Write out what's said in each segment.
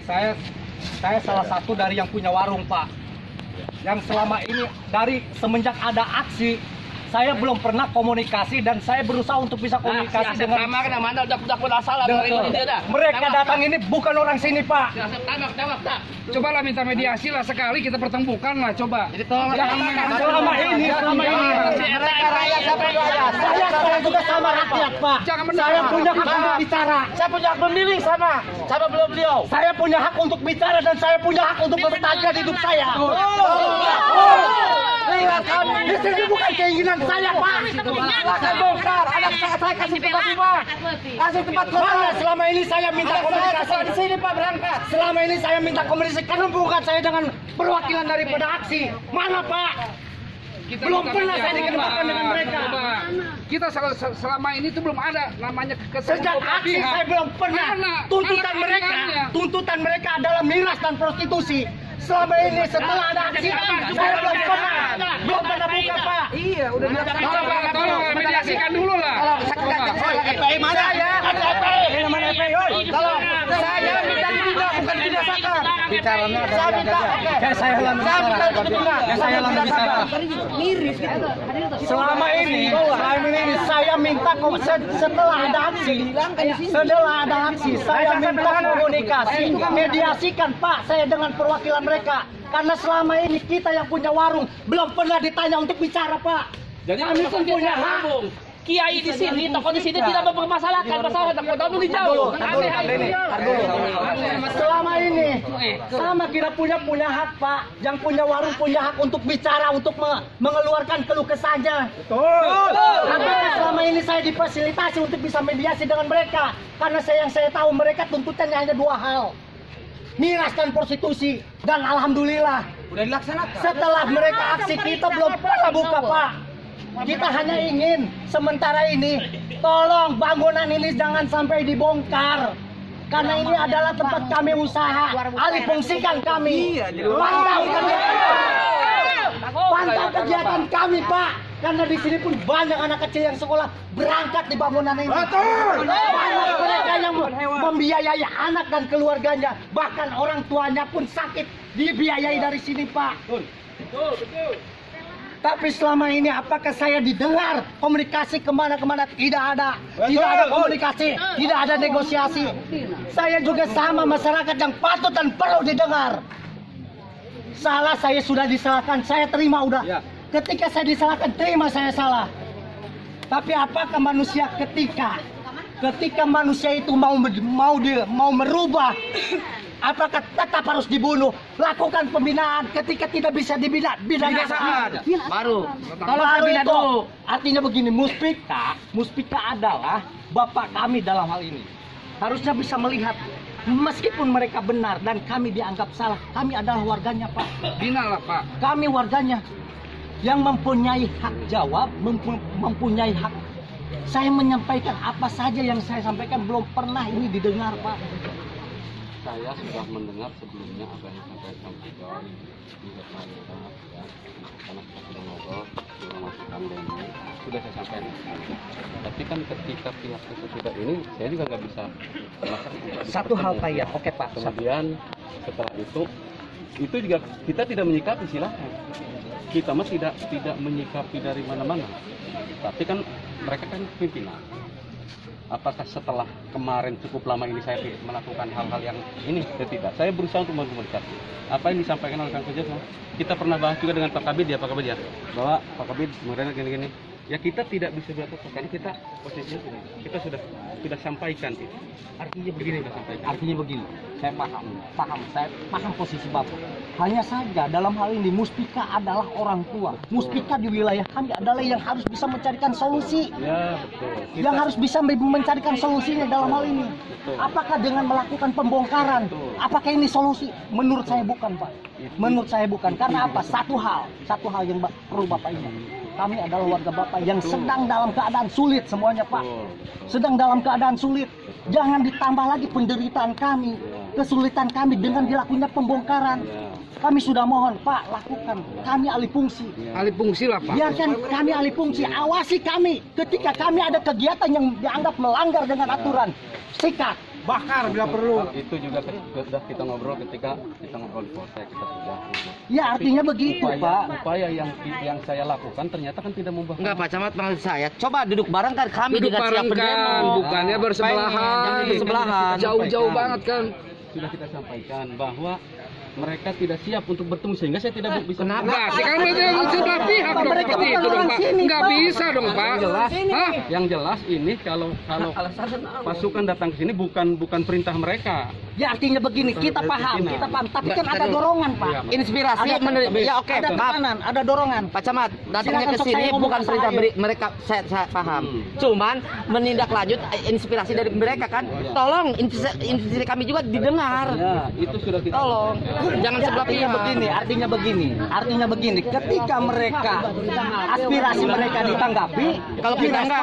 saya salah satu dari yang punya warung, Pak. Yang selama ini dari semenjak ada aksi, saya belum pernah komunikasi dan saya berusaha untuk bisa komunikasi dengan mana udah salah. Mereka datang ini bukan orang sini, Pak. Cobalah minta mediasi lah sekali kita pertemukan lah, coba. Jadi tolong Selama ini rakyat saya juga sama rakyat, Pak. Saya punya hak untuk bicara. Saya punya hak memilih sama beliau. Saya punya hak untuk bicara dan saya punya hak untuk bertahan hidup saya. Di sini bukan keinginan saya, Pak. Silakan bongkar. Anak saya kasih tempat rumah. Kasih tempat Mana selama ini saya minta komunikasi. di sini Pak berangkat. Selama ini saya minta komunikasi karena bukan saya dengan perwakilan daripada aksi. Mana, Pak? Belum pernah saya dikedepankan dengan mereka. Kita selama ini tuh belum ada namanya Sejak aksi saya belum pernah. Tuntutan mereka adalah miras dan prostitusi. Selama ini setelah ada aksi saya belum pernah buka, Pak. Iya, udah tolong mediasikan dulu lah. FPI mana ya? FPI mana FPI? Tolong saya minta dibina bukan dibinasakan. Bicaranya Saya minta saya bicara. Miris gitu. Selama ini saya minta setelah ada aksi, saya minta komunikasi, mediasikan, Pak, saya dengan perwakilan mereka. Karena selama ini kita yang punya warung belum pernah ditanya untuk bicara, Pak. Jadi kami pun punya hak. Kiai di sini, tokoh di sini tidak mempermasalahkan masalah takut dijauh. Selama ini sama kita punya hak, Pak. Yang punya warung punya hak untuk bicara, untuk mengeluarkan keluh kesahnya. Betul. Apakah selama ini saya difasilitasi untuk bisa mediasi dengan mereka? Karena yang saya tahu mereka tuntutannya hanya dua hal. Miras dan prostitusi. Dan alhamdulillah Udah dilaksanakan. setelah mereka aksi kita belum pernah buka, Pak. Kita hanya ingin sementara ini tolong bangunan ini jangan sampai dibongkar. Karena ini adalah tempat kami usaha. Alih fungsikan kami. Pantau kegiatan kami, Pak. Karena di sini pun banyak anak kecil yang sekolah berangkat di bangunan ini. Banyak mereka yang membiayai anak dan keluarganya. Bahkan orang tuanya pun sakit dibiayai dari sini, Pak. Tapi selama ini apakah saya didengar komunikasi kemana-kemana? Tidak ada komunikasi, tidak ada negosiasi. Saya juga sama masyarakat yang patut dan perlu didengar. Salah saya sudah disalahkan, saya terima udah. Ketika saya disalahkan, terima saya salah. Tapi apakah manusia ketika manusia itu mau merubah? Apakah tetap harus dibunuh? Lakukan pembinaan. Ketika tidak bisa dibina, binasakan. Baru. Tolong bina dulu. Artinya begini, Muspika adalah bapak kami dalam hal ini. Harusnya bisa melihat, meskipun mereka benar dan kami dianggap salah, kami adalah warganya, Pak. Bina lah, Pak. Kami warganya yang mempunyai hak jawab, mempunyai hak. Saya menyampaikan apa saja yang saya sampaikan belum pernah ini didengar, Pak. Saya sudah mendengar sebelumnya apa yang disampaikan John di depan ya, karena kita sudah ngobrol, sudah masukan demo, sudah saya sampaikan. Tapi kan ketika pihak itu sudah ini, saya juga nggak bisa melakukan. Satu hal Pak ya, oke Pak. Kemudian setelah itu juga kita tidak menyikapi, silahkan. Kita mah tidak menyikapi dari mana-mana. Tapi kan mereka kan pimpinan. Apakah setelah kemarin cukup lama ini saya melakukan hal-hal yang ini? Tidak. Saya berusaha untuk berkomunikasi. Apa yang disampaikan oleh Kang Kujat, kita pernah bahas juga dengan Pak Kabid ya, Pak Kabid ya, bahwa Pak Kabid kemudian gini-gini. Ya kita tidak bisa berlaku karena kita posisinya kita sudah sampaikan itu. Artinya begini, saya paham posisi Bapak. Hanya saja dalam hal ini Muspika adalah orang tua. Muspika di wilayah kami adalah yang harus bisa mencarikan solusi. Ya betul. Yang harus bisa mencarikan solusinya dalam hal ini. Betul. Apakah dengan melakukan pembongkaran? Betul. Apakah ini solusi? Menurut saya bukan, Pak. Menurut saya bukan. Karena apa? Satu hal yang perlu Bapak ingat. Kami adalah warga Bapak yang sedang dalam keadaan sulit semuanya, Pak. Sedang dalam keadaan sulit. Jangan ditambah lagi penderitaan kami, kesulitan kami dengan dilakukannya pembongkaran. Kami sudah mohon, Pak, lakukan. Kami alih fungsi. Alih fungsi lah, Pak. Biarkan kami alih fungsi. Awasi kami. Ketika kami ada kegiatan yang dianggap melanggar dengan aturan, sikat. bakar bila perlu. Itu juga sudah kita ngobrol ketika kita ngobrol di polsek, kita sudah. Ya artinya begitu Pak. Upaya yang saya lakukan ternyata kan tidak membahayakan. Enggak Pak Camat, maksud saya coba duduk bareng kan kami Duduk juga siap bareng pendemo. kan, bukannya bersebelahan. Jangan bersebelahan. Jauh-jauh banget kan. Sudah kita sampaikan bahwa mereka tidak siap untuk bertemu sehingga saya tidak bisa. Nah, sekarang sebelah pihak dong Mereka seperti bukan itu dong orang Pak. sini, Nggak Pak. bisa dong Pak. Hah? Yang jelas ini kalau pasukan datang ke sini bukan perintah mereka. Ya artinya begini, kita paham, tapi kan ada dorongan Pak. Inspirasi ya oke, Ada maaf. tekanan, ada dorongan. Pak Camat, datangnya Silakan ke sok sini saya ngomong bukan masalah perintah ayo. beri mereka, saya paham. Cuman menindaklanjut inspirasi dari mereka kan. Tolong inspirasi kami juga didengar. Ya, itu sudah kita. Tolong, jangan sebelah Artinya pihak. artinya begini, ketika mereka aspirasi mereka ditanggapi, Kalau kita enggak,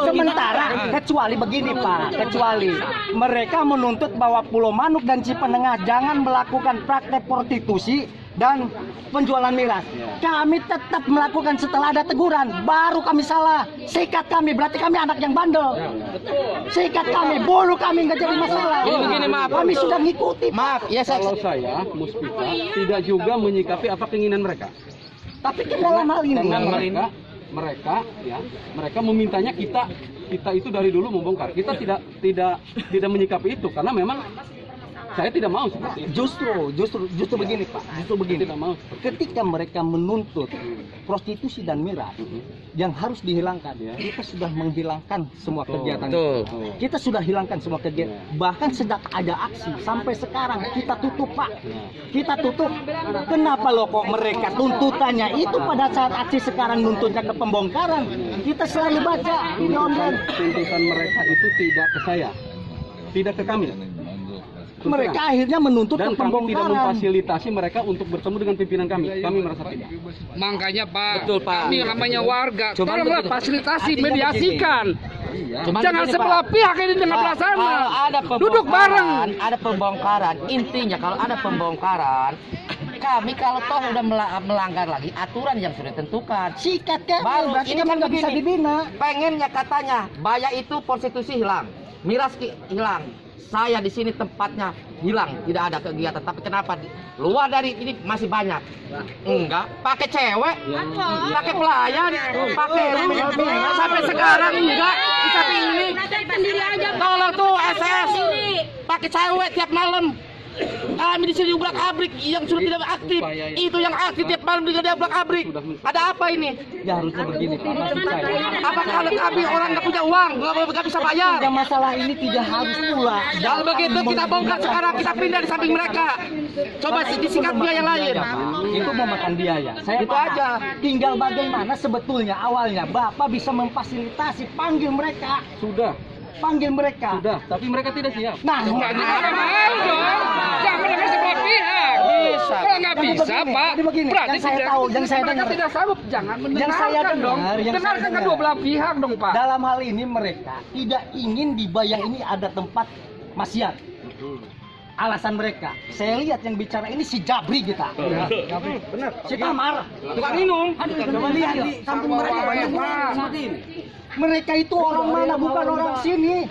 sementara kecuali begini Pak, kecuali mereka menuntut bahwa Pulau Manuk dan Cipenengah jangan melakukan praktek prostitusi dan penjualan miras. Kami tetap melakukan setelah ada teguran, baru kami salah. Sikat kami, berarti kami anak yang bandel. Sikat kami, bolu kami nggak jadi masalah. Ini begini, maaf. Kami sudah ngikuti. maaf ya Kalau saya, Muspika, tidak juga menyikapi apa keinginan mereka. Tapi kan dalam hal ini, mereka memintanya kita itu dari dulu membongkar. Kita tidak menyikapi itu karena memang saya tidak mau seperti itu. justru begini Pak, justru begini. Tidak mau. Ketika mereka menuntut prostitusi dan miras yang harus dihilangkan, kita sudah menghilangkan semua kegiatan Betul. itu. Kita sudah hilangkan semua kegiatan. Bahkan sedang ada aksi sampai sekarang kita tutup Pak. Kita tutup. Kenapa loh kok mereka tuntutannya itu pada saat aksi sekarang nuntutnya ke pembongkaran? Kita selalu baca ini online. Tuntutan mereka itu tidak ke saya, tidak ke kami. Mereka akhirnya menuntut Dan ke kami tidak pembongkaran. memfasilitasi mereka untuk bertemu dengan pimpinan kami. Kami merasa tidak. Makanya Pak, Betul, Pak. kami namanya warga, Cuman tolonglah begitu. fasilitasi, Artinya mediasikan. Cuman Jangan begini, sebelah Pak. pihak ini dengan Pak, pelaksana. kalau ada Duduk bareng. ada pembongkaran, intinya kalau ada pembongkaran, kami kalau toh udah melanggar lagi aturan yang sudah ditentukan. Sikat kan, Baru, berarti ini kan kan nggak bisa begini. dibina. Pengennya katanya, Baya itu prostitusi hilang, miras hilang. Saya di sini tempatnya hilang, tidak ada kegiatan. Tapi kenapa luar dari ini masih banyak? Enggak, pakai cewek, pakai pelayan, pakai sampai sekarang enggak. Di samping ini, tolong tuh SS, pakai cewek tiap malam. Kami di sini ubrak-abrik yang sudah tidak aktif. Itu yang aktif tiap malam dia ubrak-abrik. Ada apa ini? Ya harusnya begini Pak, maksud saya. Apa kalau kami orang nggak punya uang, nggak bisa bayar? Ya masalah ini tidak harus pula. Kalau begitu kita bongkar sekarang, kita pindah di samping mereka. Coba disingkat biaya lain. Itu memakan biaya. Saya Itu paham. aja. Tinggal bagaimana sebetulnya awalnya Bapak bisa memfasilitasi, panggil mereka, panggil mereka. Sudah, tapi mereka tidak siap. Nah, Nggak mau dong. Jangan dengan sebelah pihak. Bisa. Kalau nggak Jadi bisa begini, Pak, jadi begini, berarti yang saya tidak- tahu, yang saya mereka dengar. tidak sanggup. Jangan Yang saya mendengarkan dengar, dong. yang saya Dengarkan dengar. kedua belah pihak dong Pak. dalam hal ini mereka tidak ingin di Bayah ini ada tempat maksiat. Alasan mereka, saya lihat yang bicara ini si Jabri kita. Benar. Si Tamar, tukang minum. Coba lihat di samping mereka banyak orang seperti ini. Mereka itu orang mana, bukan orang sini.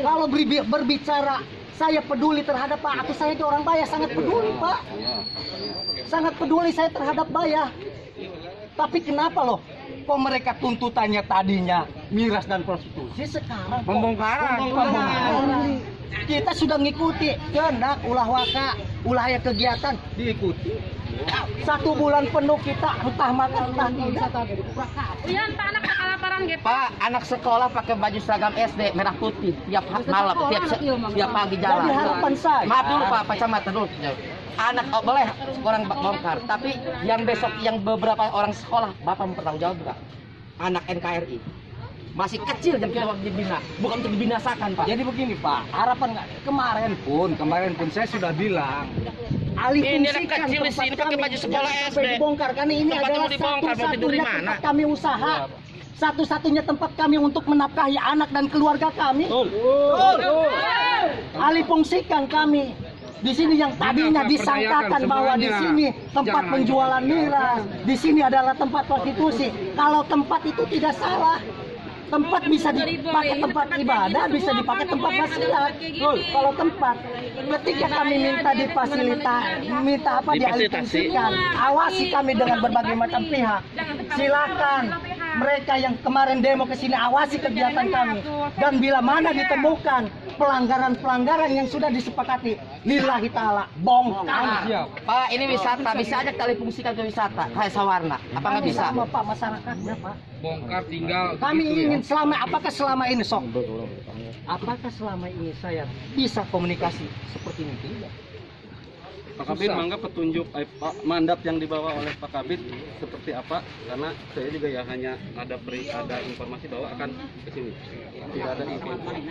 Kalau berbicara saya peduli terhadap Pak, atau saya itu orang Bayah sangat peduli Pak. Sangat peduli saya terhadap Bayah. Tapi kenapa loh? Kok mereka tuntutannya tadinya miras dan prostitusi, sekarang Pembongkaran. Kita sudah ngikuti kenak ulah waka, ulah ya kegiatan diikuti. 1 bulan penuh kita entah makan entah tidak. Uyan, Pak anak kelaparan gitu. Pak, anak sekolah pakai baju seragam SD merah putih tiap malam, tiap pagi jalan. Jadi harapan saya. Maaf dulu Pak Camat dulu. Anak boleh orang bongkar, tapi yang besok yang beberapa orang sekolah Bapak mempertanggungjawab juga. Anak NKRI masih kecil yang kita dibina, bukan untuk dibinasakan Pak. Jadi begini Pak, harapan nggak kemarin pun saya sudah bilang alih Ini anak fungsikan kecil di tempat sini pakai kami baju sekolah jangan SD. sampai dibongkar karena ini Tempat adalah mau dibongkar, mau tidur di satu-satunya mana? tempat kami usaha. Satu-satunya tempat kami untuk menafkahi anak dan keluarga kami. Alih fungsikan kami. Di sini yang tadinya Kenapa disangkakan perdayakan bahwa di semuanya? sini tempat Jangan penjualan miras, di sini adalah tempat prostitusi. Kalau tempat itu tidak salah, Tempat bisa dipakai tempat ibadah, bisa dipakai tempat maksiat. Kalau tempat, ketika kami minta dialihfungsikan, awasi kami dengan berbagai macam pihak. Silakan mereka yang kemarin demo ke sini awasi kegiatan kami. Dan bila mana ditemukan pelanggaran-pelanggaran yang sudah disepakati, lillahi ta'ala, bongkar. Pak, ini wisata, bisa aja kali fungsikan ke wisata, kayak Sawarna. Apa nggak bisa? Sama Pak masyarakatnya Pak. Bongkar tinggal. Kami gitu ya. ingin apakah selama ini apakah selama ini saya bisa komunikasi seperti ini? Tidak. Pak Kabit menganggap petunjuk mandat yang dibawa oleh Pak Kabit seperti apa? Karena saya juga ya hanya ada informasi bahwa akan ke sini. Tidak ada info lain.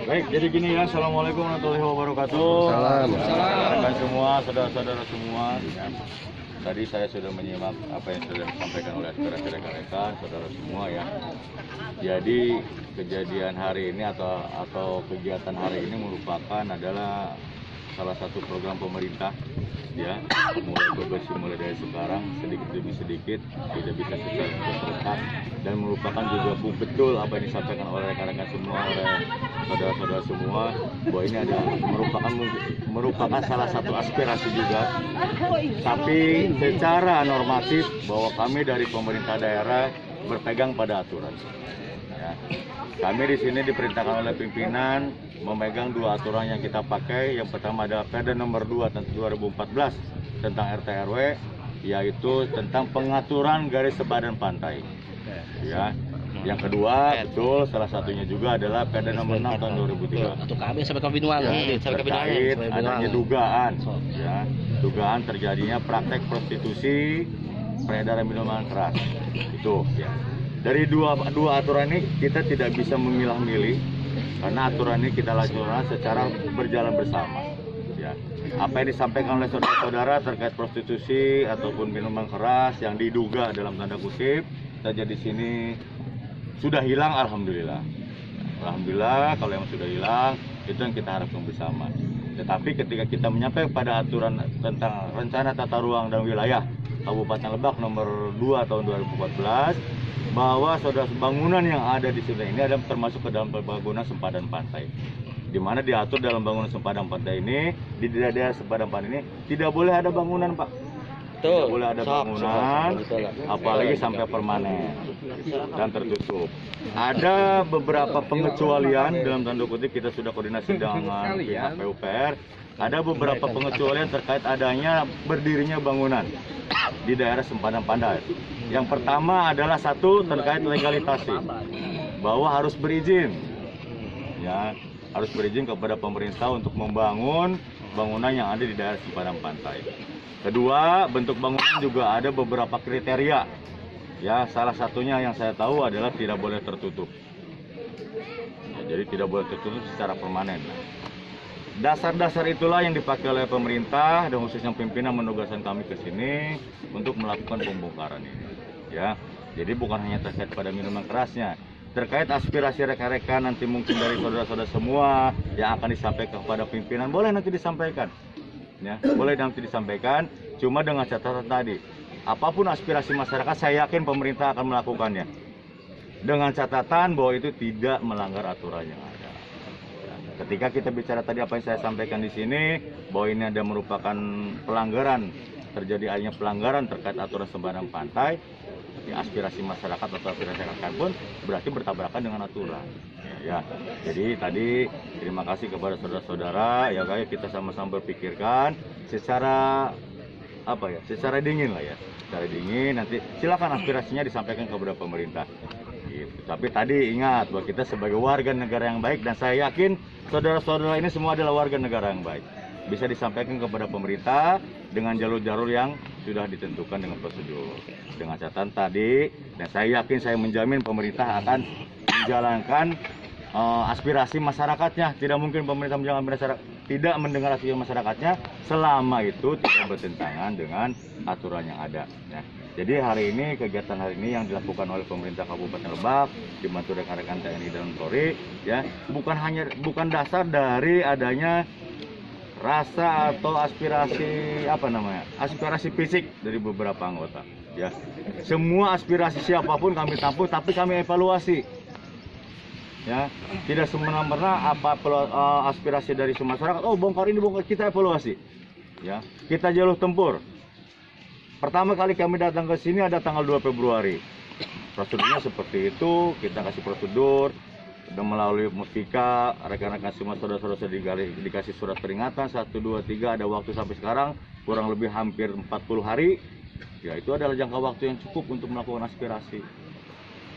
Baik, jadi gini ya, assalamualaikum warahmatullahi wabarakatuh. Rekan semua, saudara-saudara semua. Ya. Tadi saya sudah menyimak apa yang sudah disampaikan oleh rekan-rekan, saudara semua ya. Jadi kejadian hari ini atau kegiatan hari ini merupakan adalah salah satu program pemerintah ya, mulai dari sekarang sedikit demi sedikit, tidak bisa secara terletak, dan merupakan juga betul apa yang disampaikan oleh rekan-rekan semua, oleh saudara-saudara semua, bahwa ini adalah merupakan salah satu aspirasi juga, tapi secara normatif bahwa kami dari pemerintah daerah berpegang pada aturan. Ya. Kami di sini diperintahkan oleh pimpinan memegang dua aturan yang kita pakai. Yang pertama adalah Perda nomor 2 tahun 2014 tentang RT RW, yaitu tentang pengaturan garis sepadan pantai. Ya. Yang kedua, betul, salah satunya juga adalah Perda nomor 6 tahun 2003. Terkait adanya dugaan, ya, dugaan terjadinya praktek prostitusi, peredaran minuman keras. Itu, ya. Dari dua aturan ini kita tidak bisa memilah-milih, karena aturan ini kita lakukan secara berjalan bersama. Ya. Apa yang disampaikan oleh saudara-saudara terkait prostitusi ataupun minuman keras yang diduga dalam tanda kutip terjadi di sini sudah hilang, alhamdulillah. Alhamdulillah, kalau yang sudah hilang itu yang kita harapkan bersama. Tetapi ketika kita menyampaikan pada aturan tentang rencana tata ruang dan wilayah Kabupaten Lebak nomor 2 tahun 2014, bahwa saudara bangunan yang ada di sini ini ada termasuk ke dalam bangunan sempadan pantai, di mana diatur dalam bangunan sempadan pantai ini, di daerah sempadan pantai ini tidak boleh ada bangunan, Pak. Tidak boleh ada bangunan, apalagi sampai permanen dan tertutup. Ada beberapa pengecualian dalam tanda kutip, kita sudah koordinasi dengan pihak PUPR. Ada beberapa pengecualian terkait adanya berdirinya bangunan di daerah sempadan pantai. Yang pertama adalah satu terkait legalitasnya, bahwa harus berizin, ya, harus berizin kepada pemerintah untuk membangun bangunan yang ada di daerah sempadan pantai. Kedua, bentuk bangunan juga ada beberapa kriteria, ya, salah satunya yang saya tahu adalah tidak boleh tertutup, ya, jadi tidak boleh tertutup secara permanen. Dasar-dasar itulah yang dipakai oleh pemerintah dan khususnya pimpinan menugaskan kami ke sini untuk melakukan pembongkaran ini. Ya, jadi bukan hanya terkait pada minuman kerasnya, terkait aspirasi rekan-rekan nanti mungkin dari saudara-saudara semua yang akan disampaikan kepada pimpinan, boleh nanti disampaikan, ya, boleh nanti disampaikan. Cuma dengan catatan tadi, apapun aspirasi masyarakat, saya yakin pemerintah akan melakukannya dengan catatan bahwa itu tidak melanggar aturan yang ada. Ketika kita bicara tadi apa yang saya sampaikan di sini, bahwa ini ada merupakan pelanggaran, terjadi adanya pelanggaran terkait aturan sempadan pantai, ya, aspirasi masyarakat atau aspirasi masyarakat pun berarti bertabrakan dengan aturan. Ya, jadi tadi terima kasih kepada saudara-saudara, ya, kayak kita sama-sama berpikirkan secara apa ya, secara dingin lah ya, secara dingin. Nanti silakan aspirasinya disampaikan kepada pemerintah. Gitu. Tapi tadi ingat bahwa kita sebagai warga negara yang baik, dan saya yakin saudara-saudara ini semua adalah warga negara yang baik, bisa disampaikan kepada pemerintah dengan jalur-jalur yang sudah ditentukan dengan prosedur, dengan catatan tadi. Dan saya yakin, saya menjamin pemerintah akan menjalankan aspirasi masyarakatnya. Tidak mungkin pemerintah tidak mendengar aspirasi masyarakatnya selama itu tidak bertentangan dengan aturan yang ada, ya. Jadi hari ini, kegiatan hari ini yang dilakukan oleh pemerintah Kabupaten Lebak dibantu rekan-rekan TNI dan Polri, ya, bukan dasar dari adanya rasa atau aspirasi aspirasi fisik dari beberapa anggota. Ya, semua aspirasi siapapun kami tampung, tapi kami evaluasi. Ya, tidak semena-mena apa aspirasi dari masyarakat. Oh, bongkar ini, bongkar, kita evaluasi. Ya, kita jalur tempur. Pertama kali kami datang ke sini ada tanggal 2 Februari. Prosedurnya seperti itu, kita kasih prosedur, sudah melalui Mustika, rekan-rekan semua saudara-saudara dikasih surat peringatan 1, 2, 3, ada waktu sampai sekarang kurang lebih hampir 40 hari. Ya, itu adalah jangka waktu yang cukup untuk melakukan aspirasi.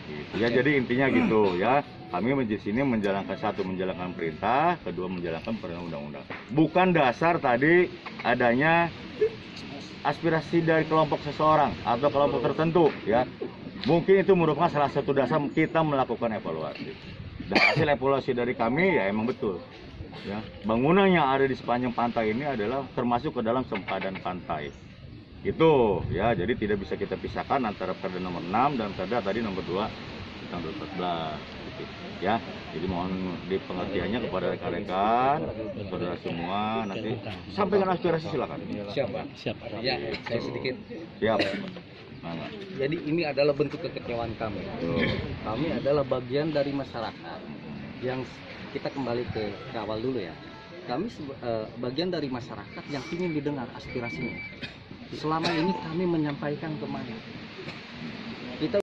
Gitu. Ya, jadi intinya gitu ya. Kami di sini menjalankan, satu, menjalankan perintah, kedua, menjalankan perundang-undang. Bukan dasar tadi adanya aspirasi dari kelompok seseorang atau kelompok tertentu ya. Mungkin itu merupakan salah satu dasar kita melakukan evaluasi. Dan hasil evaluasi dari kami ya emang betul. Ya, bangunan yang ada di sepanjang pantai ini adalah termasuk ke dalam sempadan pantai. Itu ya, jadi tidak bisa kita pisahkan antara Perda nomor 6 dan Perda tadi nomor 2 tahun 2014. Gitu. Ya, jadi mohon dipengertiannya kepada rekan-rekan, saudara semua, nanti sampaikan aspirasi silakan. Siap. Ya, saya sedikit. Siap. Mangga. Jadi ini adalah bentuk kekecewaan kami. Kami adalah bagian dari masyarakat yang kita kembali ke awal dulu ya. Kami bagian dari masyarakat yang ingin didengar aspirasinya. Selama ini kami menyampaikan kemana?